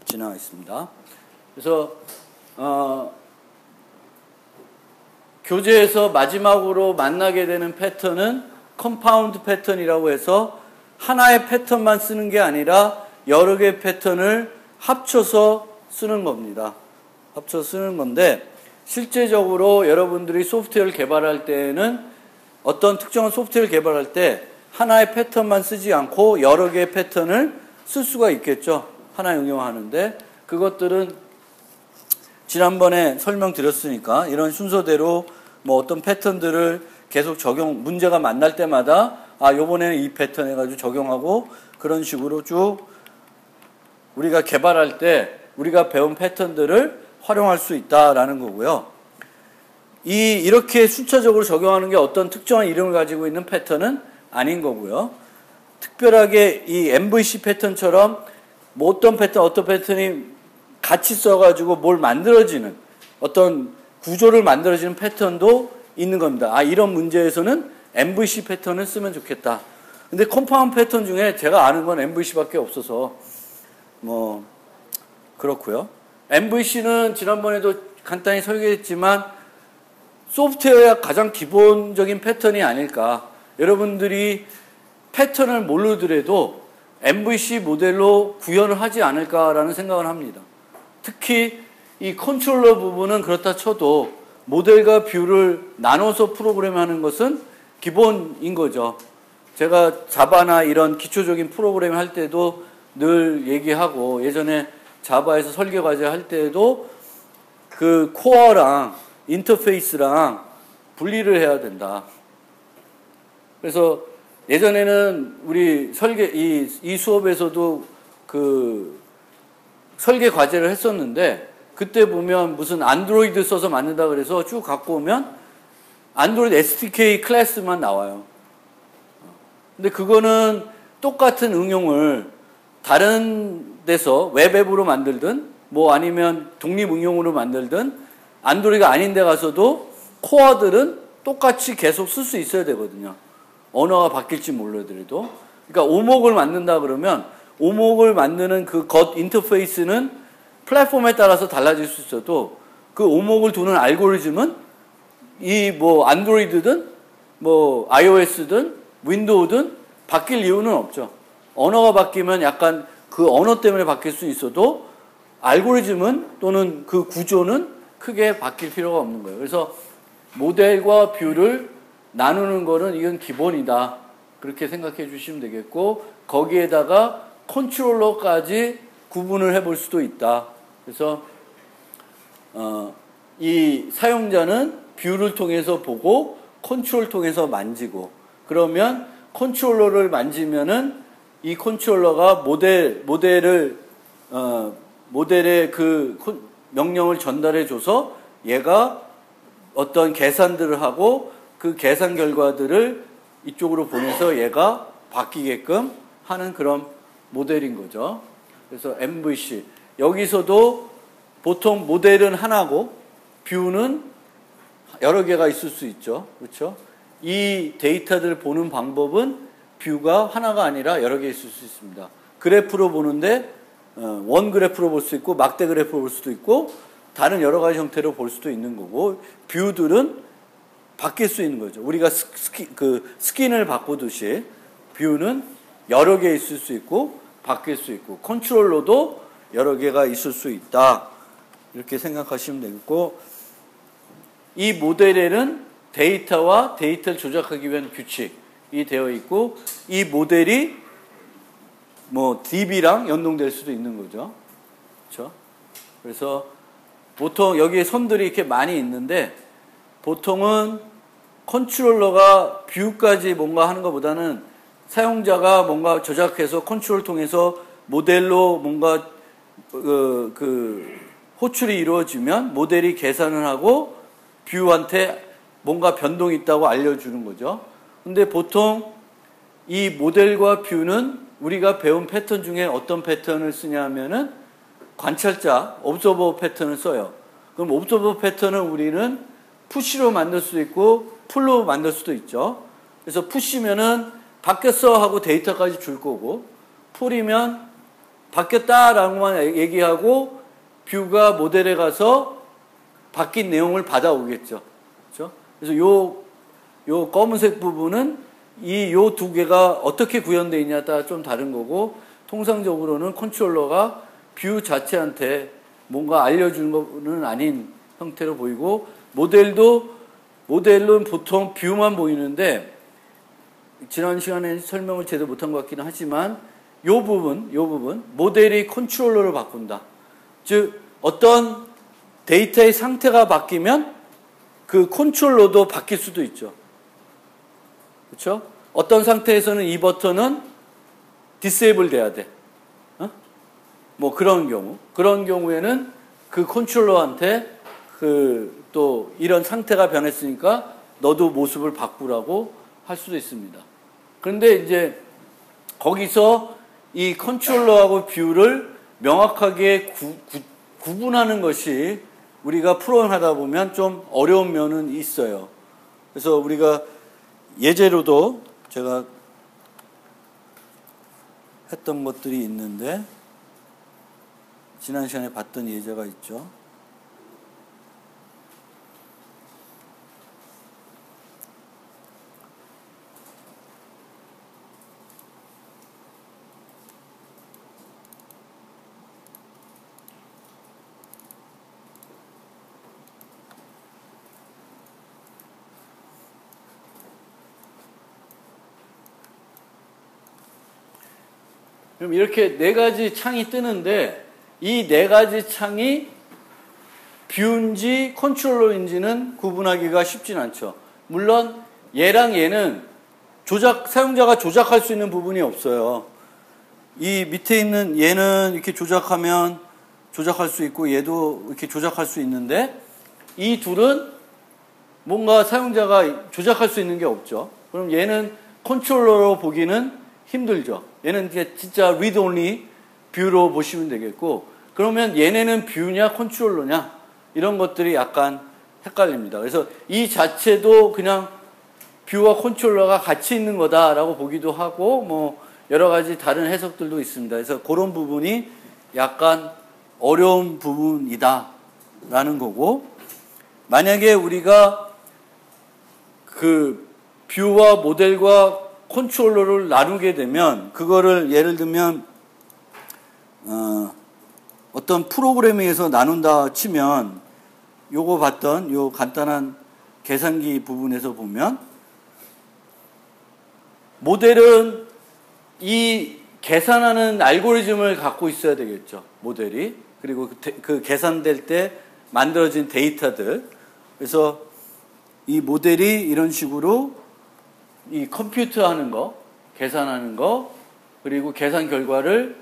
지나가겠습니다. 그래서 교재에서 마지막으로 만나게 되는 패턴은 컴파운드 패턴이라고 해서 하나의 패턴만 쓰는 게 아니라 여러 개의 패턴을 합쳐서 쓰는 겁니다. 합쳐서 쓰는 건데, 실제적으로 여러분들이 소프트웨어를 개발할 때는 어떤 특정한 소프트웨어를 개발할 때 하나의 패턴만 쓰지 않고 여러 개의 패턴을 쓸 수가 있겠죠. 하나 응용하는데, 그것들은 지난번에 설명드렸으니까 이런 순서대로 뭐 어떤 패턴들을 계속 문제가 만날 때마다 요번에는 이 패턴 해가지고 적용하고, 그런 식으로 쭉 우리가 개발할 때 우리가 배운 패턴들을 활용할 수 있다라는 거고요. 이렇게 순차적으로 적용하는 게 어떤 특정한 이름을 가지고 있는 패턴은 아닌 거고요. 특별하게 이 MVC 패턴처럼 뭐 어떤 패턴이 같이 써가지고 뭘 만들어지는 어떤 구조를 만들어지는 패턴도 있는 겁니다. 이런 문제에서는 MVC 패턴을 쓰면 좋겠다. 근데 컴파운드 패턴 중에 제가 아는 건 MVC밖에 없어서 뭐 그렇고요. MVC는 지난번에도 간단히 설계했지만 소프트웨어의 가장 기본적인 패턴이 아닐까. 여러분들이 패턴을 모르더라도 MVC 모델로 구현을 하지 않을까라는 생각을 합니다. 특히 이 컨트롤러 부분은 그렇다 쳐도 모델과 뷰를 나눠서 프로그램하는 것은 기본인 거죠. 제가 자바나 이런 기초적인 프로그램 할 때도 늘 얘기하고, 예전에 자바에서 설계 과제 할 때도 그 코어랑 인터페이스랑 분리를 해야 된다. 그래서 예전에는 우리 이 수업에서도 그 설계 과제를 했었는데, 그때 보면 무슨 안드로이드 써서 만든다 그래서 쭉 갖고 오면 안드로이드 SDK 클래스만 나와요. 근데 그거는 똑같은 응용을 다른 데서 웹 앱으로 만들든 뭐 아니면 독립 응용으로 만들든 안드로이드가 아닌 데 가서도 코어들은 똑같이 계속 쓸 수 있어야 되거든요. 언어가 바뀔지 몰라더라도. 그러니까 오목을 만든다 그러면 오목을 만드는 그 겉 인터페이스는 플랫폼에 따라서 달라질 수 있어도 그 오목을 두는 알고리즘은 이 뭐 안드로이드든 뭐 iOS든 윈도우든 바뀔 이유는 없죠. 언어가 바뀌면 약간 그 언어 때문에 바뀔 수 있어도 알고리즘은 또는 그 구조는 크게 바뀔 필요가 없는 거예요. 그래서 모델과 뷰를 나누는 거는 이건 기본이다. 그렇게 생각해 주시면 되겠고, 거기에다가 컨트롤러까지 구분을 해볼 수도 있다. 그래서 이 사용자는 뷰를 통해서 보고 컨트롤을 통해서 만지고, 그러면 컨트롤러를 만지면은 이 컨트롤러가 모델의 그 명령을 전달해 줘서 얘가 어떤 계산들을 하고 그 계산 결과들을 이쪽으로 보내서 얘가 바뀌게끔 하는 그런 모델인 거죠. 그래서 MVC. 여기서도 보통 모델은 하나고 뷰는 여러 개가 있을 수 있죠. 그렇죠? 이 데이터들을 보는 방법은 뷰가 하나가 아니라 여러 개 있을 수 있습니다. 그래프로 보는데 원 그래프로 볼 수 있고 막대 그래프로 볼 수도 있고 다른 여러 가지 형태로 볼 수도 있는 거고, 뷰들은 바뀔 수 있는 거죠. 우리가 스킨을 바꾸듯이 뷰는 여러 개 있을 수 있고 바뀔 수 있고, 컨트롤러도 여러 개가 있을 수 있다. 이렇게 생각하시면 되겠고, 이 모델에는 데이터와 데이터를 조작하기 위한 규칙이 되어 있고, 이 모델이 뭐 DB랑 연동될 수도 있는 거죠. 그렇죠? 그래서 보통 여기에 선들이 이렇게 많이 있는데, 보통은 컨트롤러가 뷰까지 뭔가 하는 것보다는 사용자가 뭔가 조작해서 컨트롤 통해서 모델로 뭔가 호출이 이루어지면 모델이 계산을 하고 뷰한테 뭔가 변동이 있다고 알려주는 거죠. 근데 보통 이 모델과 뷰는 우리가 배운 패턴 중에 어떤 패턴을 쓰냐 하면은 관찰자, observer 패턴을 써요. 그럼 observer 패턴은 우리는 푸시로 만들 수도 있고 풀로 만들 수도 있죠. 그래서 푸시면은 바뀌었어 하고 데이터까지 줄 거고, 풀이면 바뀌었다라고만 얘기하고 뷰가 모델에 가서 바뀐 내용을 받아오겠죠. 그렇죠? 그래서 요 검은색 부분은 요 두 개가 어떻게 구현되어 있냐에 따라 좀 다른 거고, 통상적으로는 컨트롤러가 뷰 자체한테 뭔가 알려주는 거는 아닌 형태로 보이고, 모델은 보통 뷰만 보이는데, 지난 시간에 설명을 제대로 못한 것 같기는 하지만, 요 부분, 모델이 컨트롤러를 바꾼다. 즉, 어떤 데이터의 상태가 바뀌면 그 컨트롤러도 바뀔 수도 있죠. 그렇죠? 어떤 상태에서는 이 버튼은 디세이블 돼야 돼. 뭐 그런 경우에는 그 컨트롤러한테 또 이런 상태가 변했으니까 너도 모습을 바꾸라고 할 수도 있습니다. 그런데 이제 거기서 이 컨트롤러하고 뷰를 명확하게 구분하는 것이 우리가 프로그램하다 보면 좀 어려운 면은 있어요. 그래서 우리가 예제로도 제가 했던 것들이 있는데, 지난 시간에 봤던 예제가 있죠. 그럼 이렇게 네 가지 창이 뜨는데, 이 네 가지 창이 뷰인지 컨트롤러인지는 구분하기가 쉽진 않죠. 물론 얘랑 얘는 사용자가 조작할 수 있는 부분이 없어요. 이 밑에 있는 얘는 이렇게 조작하면 조작할 수 있고, 얘도 이렇게 조작할 수 있는데, 이 둘은 뭔가 사용자가 조작할 수 있는 게 없죠. 그럼 얘는 컨트롤러로 보기는 힘들죠. 얘는 진짜 read only 뷰로 보시면 되겠고, 그러면 얘네는 뷰냐 컨트롤러냐 이런 것들이 약간 헷갈립니다. 그래서 이 자체도 그냥 뷰와 컨트롤러가 같이 있는 거다라고 보기도 하고, 뭐 여러 가지 다른 해석들도 있습니다. 그래서 그런 부분이 약간 어려운 부분이다라는 거고, 만약에 우리가 그 뷰와 모델과 컨트롤러를 나누게 되면, 그거를 예를 들면 어떤 프로그래밍에서 나눈다 치면, 요거 봤던 요 간단한 계산기 부분에서 보면, 모델은 이 계산하는 알고리즘을 갖고 있어야 되겠죠. 모델이. 그리고 그 계산될 때 만들어진 데이터들. 그래서 이 모델이 이런 식으로 이 컴퓨트 하는 거, 계산하는 거, 그리고 계산 결과를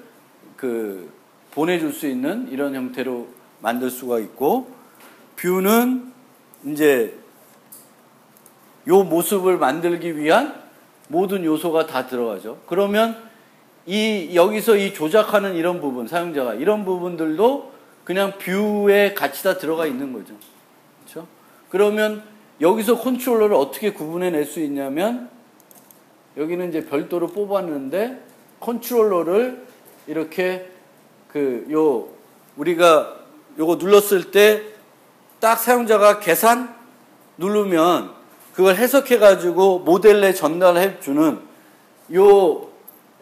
보내줄 수 있는 이런 형태로 만들 수가 있고, 뷰는 이제 요 모습을 만들기 위한 모든 요소가 다 들어가죠. 그러면 여기서 이 조작하는 이런 부분, 사용자가 이런 부분들도 그냥 뷰에 같이 다 들어가 있는 거죠. 그렇죠? 그러면 여기서 컨트롤러를 어떻게 구분해낼 수 있냐면, 여기는 이제 별도로 뽑았는데, 컨트롤러를 이렇게 우리가 요거 눌렀을 때 딱 사용자가 계산 누르면 그걸 해석해가지고 모델에 전달해주는 요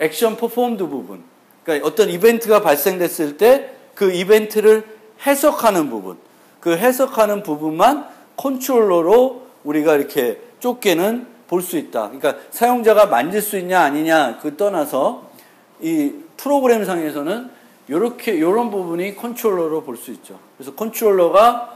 액션 퍼포먼드 부분, 그러니까 어떤 이벤트가 발생됐을 때 그 이벤트를 해석하는 부분, 그 해석하는 부분만 컨트롤러로 우리가 이렇게 좁게는 볼 수 있다. 그러니까 사용자가 만질 수 있냐 아니냐 그 떠나서 이 프로그램상에서는 요런 부분이 컨트롤러로 볼 수 있죠. 그래서 컨트롤러가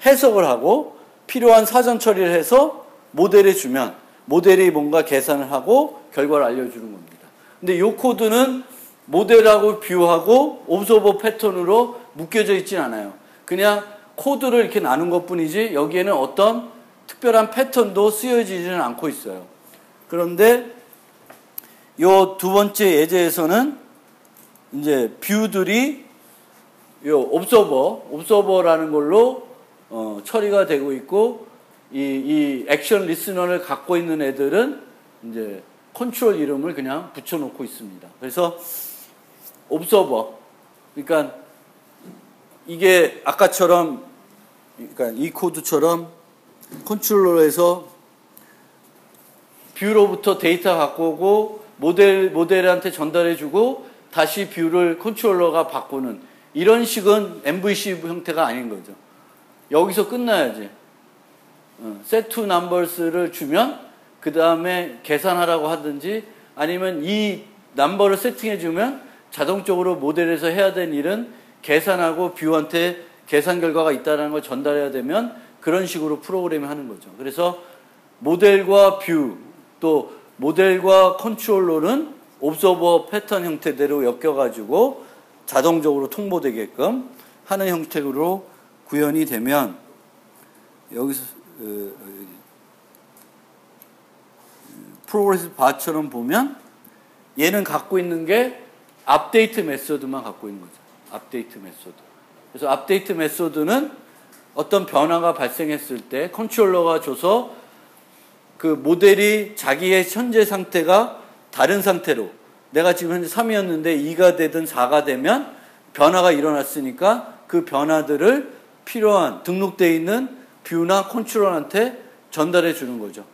해석을 하고 필요한 사전 처리를 해서 모델에 주면 모델이 뭔가 계산을 하고 결과를 알려주는 겁니다. 근데 이 코드는 모델하고 뷰하고 옵저버 패턴으로 묶여져 있진 않아요. 그냥 코드를 이렇게 나눈 것 뿐이지 여기에는 어떤 특별한 패턴도 쓰여지지는 않고 있어요. 그런데 이 두 번째 예제에서는 이제 뷰들이 이 옵저버라는 걸로 처리가 되고 있고, 이 액션 리스너를 갖고 있는 애들은 이제 컨트롤 이름을 그냥 붙여놓고 있습니다. 그래서 옵서버. 그러니까 이게 아까처럼, 그러니까 이 코드처럼 컨트롤러에서 뷰로부터 데이터 갖고 오고 모델한테 전달해주고 다시 뷰를 컨트롤러가 바꾸는 이런 식은 MVC 형태가 아닌 거죠. 여기서 끝나야지. set to numbers를 주면 그 다음에 계산하라고 하든지 아니면 이 넘버를 세팅해주면 자동적으로 모델에서 해야 되는 일은 계산하고 뷰한테 계산 결과가 있다는 걸 전달해야 되면 그런 식으로 프로그램을 하는 거죠. 그래서 모델과 뷰 또 모델과 컨트롤러는 옵서버 패턴 형태대로 엮여가지고 자동적으로 통보되게끔 하는 형태로 구현이 되면 여기서 프로그레스 바처럼 보면 얘는 갖고 있는 게 업데이트 메소드만 갖고 있는 거죠. 업데이트 메소드. 그래서 업데이트 메소드는 어떤 변화가 발생했을 때 컨트롤러가 줘서 그 모델이 자기의 현재 상태가 다른 상태로 내가 지금 현재 3이었는데 2가 되든 4가 되면 변화가 일어났으니까 그 변화들을 필요한 등록되어 있는 뷰나 컨트롤러한테 전달해 주는 거죠.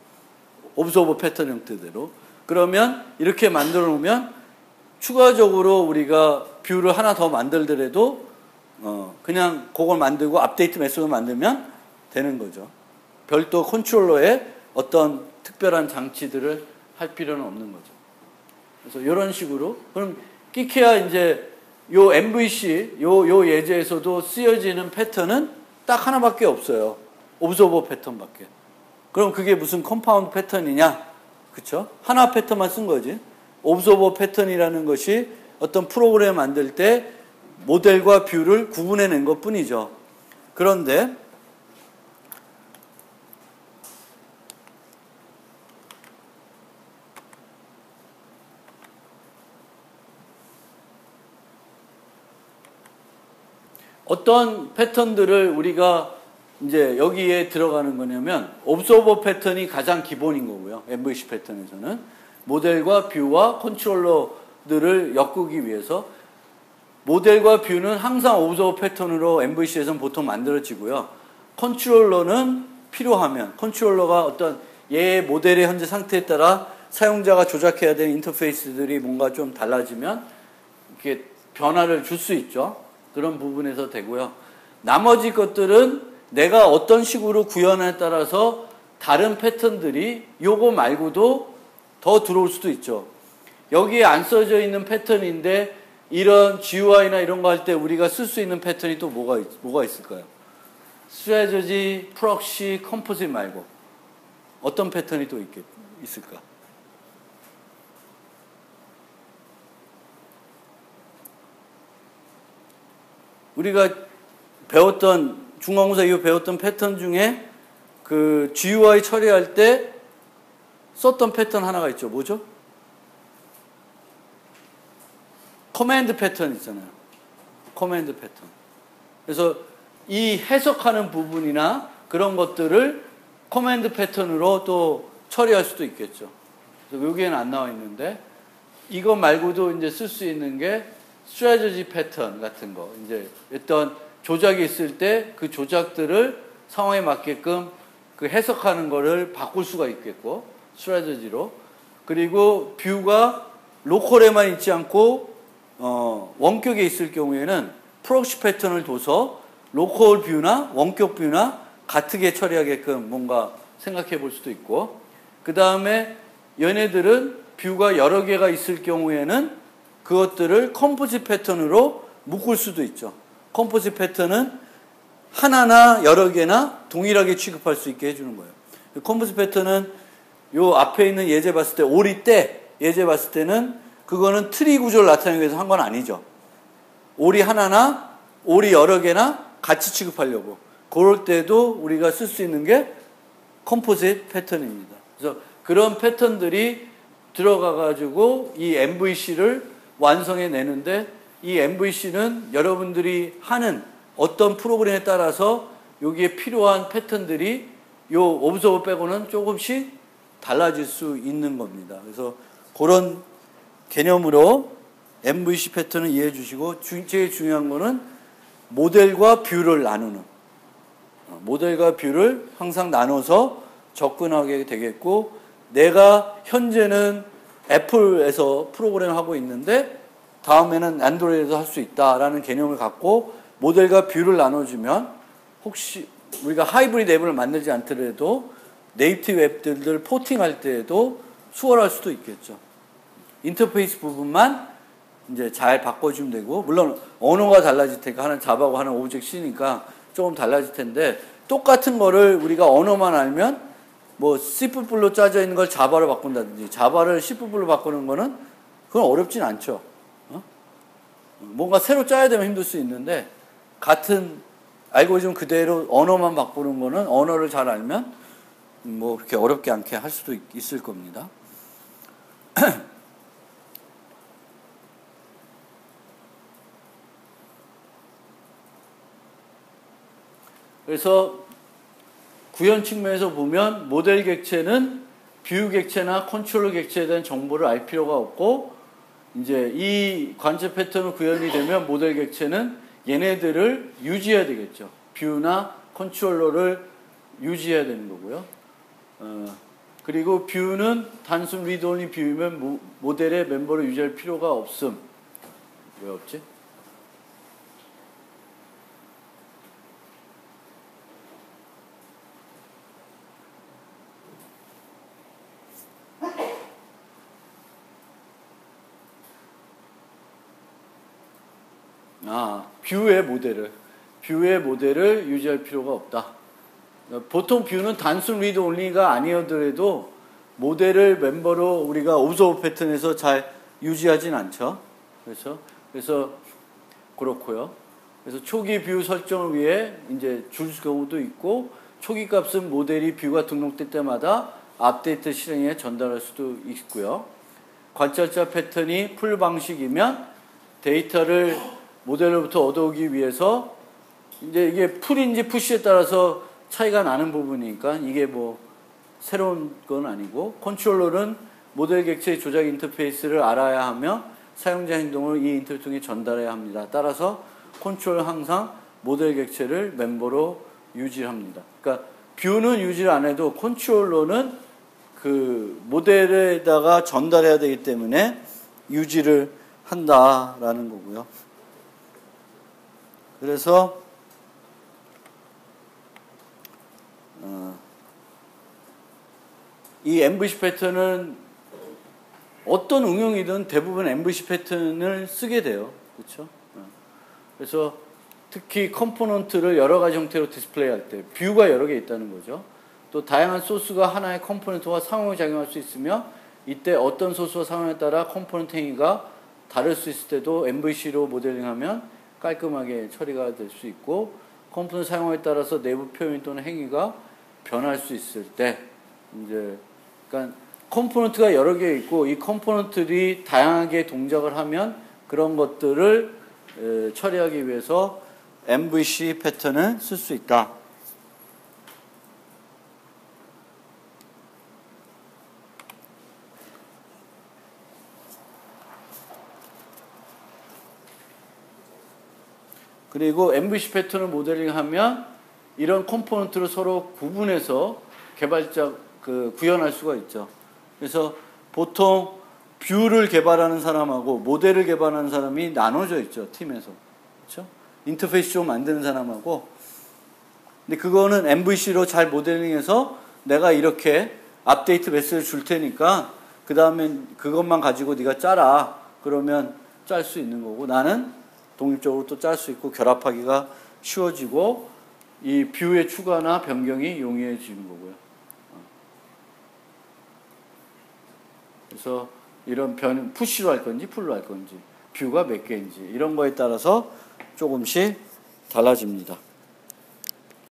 옵서버 패턴 형태대로. 그러면 이렇게 만들어 놓으면 추가적으로 우리가 뷰를 하나 더 만들더라도 그냥 그걸 만들고 업데이트 메소드 만들면 되는 거죠. 별도 컨트롤러에 어떤 특별한 장치들을 할 필요는 없는 거죠. 그래서 이런 식으로 그럼 끼케야 이제 요 MVC 요 예제에서도 쓰여지는 패턴은 딱 하나밖에 없어요. 옵서버 패턴밖에. 그럼 그게 무슨 컴파운드 패턴이냐? 그쵸? 하나 패턴만 쓴 거지. 옵서버 패턴이라는 것이 어떤 프로그램 만들 때 모델과 뷰를 구분해낸 것 뿐이죠. 그런데 어떤 패턴들을 우리가 이제 여기에 들어가는 거냐면 옵서버 패턴이 가장 기본인 거고요. MVC 패턴에서는 모델과 뷰와 컨트롤러들을 엮기 위해서 모델과 뷰는 항상 옵서버 패턴으로 MVC에서는 보통 만들어지고요. 컨트롤러는 필요하면 컨트롤러가 어떤 얘의 모델의 현재 상태에 따라 사용자가 조작해야 되는 인터페이스들이 뭔가 좀 달라지면 이렇게 변화를 줄 수 있죠. 그런 부분에서 되고요. 나머지 것들은 내가 어떤 식으로 구현에 따라서 다른 패턴들이 요거 말고도 더 들어올 수도 있죠. 여기에 안 써져 있는 패턴인데 이런 GUI나 이런 거 할 때 우리가 쓸 수 있는 패턴이 또 뭐가 있을까요? 스트래티지, 프록시, 컴포짓 말고 어떤 패턴이 또 있을까? 우리가 배웠던 중간고사 이후 배웠던 패턴 중에 그 GUI 처리할 때 썼던 패턴 하나가 있죠. 뭐죠? 커맨드 패턴 있잖아요. 커맨드 패턴. 그래서 이 해석하는 부분이나 그런 것들을 커맨드 패턴으로 또 처리할 수도 있겠죠. 그래서 여기에는 안 나와 있는데 이거 말고도 이제 쓸 수 있는 게 스트래티지 패턴 같은 거. 이제 어떤 조작이 있을 때 그 조작들을 상황에 맞게끔 그 해석하는 거를 바꿀 수가 있겠고, 스트래티지로. 그리고 뷰가 로컬에만 있지 않고, 원격에 있을 경우에는 프록시 패턴을 둬서 로컬 뷰나 원격 뷰나 같게 처리하게끔 뭔가 생각해 볼 수도 있고, 그 다음에 얘네들은 뷰가 여러 개가 있을 경우에는 그것들을 컴포짓 패턴으로 묶을 수도 있죠. 컴포짓 패턴은 하나나 여러 개나 동일하게 취급할 수 있게 해주는 거예요. 컴포짓 패턴은 요 앞에 있는 예제 봤을 때 오리 때 예제 봤을 때는 그거는 트리 구조를 나타내기 위해서 한 건 아니죠. 오리 하나나 오리 여러 개나 같이 취급하려고. 그럴 때도 우리가 쓸 수 있는 게 컴포짓 패턴입니다. 그래서 그런 패턴들이 들어가가지고 이 MVC를 완성해 내는데 이 MVC는 여러분들이 하는 어떤 프로그램에 따라서 여기에 필요한 패턴들이 요 옵서버 빼고는 조금씩 달라질 수 있는 겁니다. 그래서 그런 개념으로 MVC 패턴을 이해해 주시고 제일 중요한 거는 모델과 뷰를 나누는 모델과 뷰를 항상 나눠서 접근하게 되겠고 내가 현재는 애플에서 프로그램을 하고 있는데 다음에는 안드로이드에서 할 수 있다라는 개념을 갖고 모델과 뷰를 나눠주면 혹시 우리가 하이브리드 앱을 만들지 않더라도 네이티브 앱들을 포팅할 때에도 수월할 수도 있겠죠. 인터페이스 부분만 이제 잘 바꿔주면 되고 물론 언어가 달라질 테니까 하나는 자바고 하나는 오브젝트 C니까 조금 달라질 텐데 똑같은 거를 우리가 언어만 알면 뭐 C++로 짜져 있는 걸 자바로 바꾼다든지 자바를 C++로 바꾸는 거는 그건 어렵진 않죠. 뭔가 새로 짜야 되면 힘들 수 있는데 같은 알고리즘 그대로 언어만 바꾸는 거는 언어를 잘 알면 뭐 그렇게 어렵지 않게 할 수도 있을 겁니다. 그래서 구현 측면에서 보면 모델 객체는 뷰 객체나 컨트롤러 객체에 대한 정보를 알 필요가 없고 이제 이 관제 패턴을 구현이 되면 모델 객체는 얘네들을 유지해야 되겠죠. 뷰나 컨트롤러를 유지해야 되는 거고요. 그리고 뷰는 단순 리드 온리 뷰이면 모델의 멤버를 유지할 필요가 없음. 왜 없지? 뷰의 모델을 유지할 필요가 없다. 보통 뷰는 단순 리드 온리가 아니더라도 모델을 멤버로 우리가 오브저버 패턴에서 잘 유지하진 않죠. 그래서 그렇고요. 그래서 초기 뷰 설정을 위해 이제 줄 경우도 있고 초기 값은 모델이 뷰가 등록될 때마다 업데이트 실행에 전달할 수도 있고요. 관찰자 패턴이 풀 방식이면 데이터를 모델로부터 얻어오기 위해서 이제 이게 풀인지 푸시에 따라서 차이가 나는 부분이니까 이게 뭐 새로운 건 아니고 컨트롤러는 모델 객체의 조작 인터페이스를 알아야 하며 사용자 행동을 이 인터페이스 통해 전달해야 합니다. 따라서 컨트롤은 항상 모델 객체를 멤버로 유지합니다. 그러니까 뷰는 유지를 안 해도 컨트롤러는 그 모델에다가 전달해야 되기 때문에 유지를 한다라는 거고요. 그래서 이 MVC 패턴은 어떤 응용이든 대부분 MVC 패턴을 쓰게 돼요. 그렇죠? 그래서 특히 컴포넌트를 여러 가지 형태로 디스플레이할 때 뷰가 여러 개 있다는 거죠. 또 다양한 소스가 하나의 컴포넌트와 상호작용할 수 있으며 이때 어떤 소스와 상호에 따라 컴포넌트 행위가 다를 수 있을 때도 MVC로 모델링하면 깔끔하게 처리가 될 수 있고 컴포넌트 사용에 따라서 내부 표현 또는 행위가 변할 수 있을 때 이제 그러니까 컴포넌트가 여러 개 있고 이 컴포넌트들이 다양하게 동작을 하면 그런 것들을 처리하기 위해서 MVC 패턴을 쓸 수 있다. 그리고 MVC 패턴을 모델링하면 이런 컴포넌트를 서로 구분해서 개발자 구현할 수가 있죠. 그래서 보통 뷰를 개발하는 사람하고 모델을 개발하는 사람이 나눠져 있죠. 팀에서. 그렇죠? 인터페이스 좀 만드는 사람하고. 근데 그거는 MVC로 잘 모델링해서 내가 이렇게 업데이트 메시지를 줄 테니까 그 다음에 그것만 가지고 네가 짜라. 그러면 짤 수 있는 거고 나는 독립적으로 또 짤 수 있고 결합하기가 쉬워지고 이 뷰의 추가나 변경이 용이해지는 거고요. 그래서 이런 푸시로 할 건지 풀로 할 건지 뷰가 몇 개인지 이런 거에 따라서 조금씩 달라집니다.